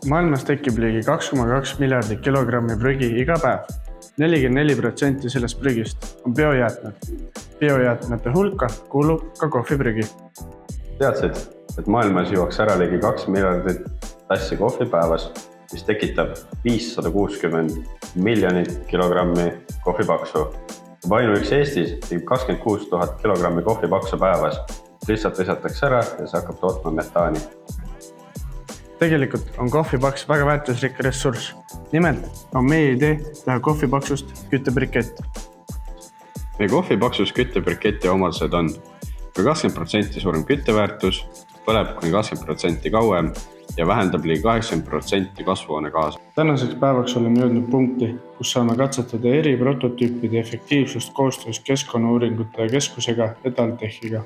Maailmas tekib ligi 2,2 miljardit kilogrammi prügi iga päev. 44% sellest prügist on biojäätmed. Biojäätmete hulka kuulub ka kohviprügi. Teadsid, et maailmas juuaks ära ligi 2 miljardit tassi kohvi päevas, mis tekitab 560 miljonit kilogrammi kohvipaksu. Ainuüksi Eestis tekib 26 000 kilogrammi kohvipaksu päevas. Lihtsalt lisatakse ära ja see hakkab tootma metaani. Tegelikult on kohvipaks väga väärtuslik ressurss. Nimelt on meie idee teha kohvipaksust küttebrikett. Meie kohvipaksus küttebriketti omadused on 20% suurem kütteväärtus, põleb kuni 20% kauem ja vähendab ligi 80% kasvuhoonegaase. Tänaseks päevaks oleme jõudnud punkti, kus saame katsetada eri prototüüpide efektiivsust koostöös Keskkonnauuringute Keskusega ja TalTechiga.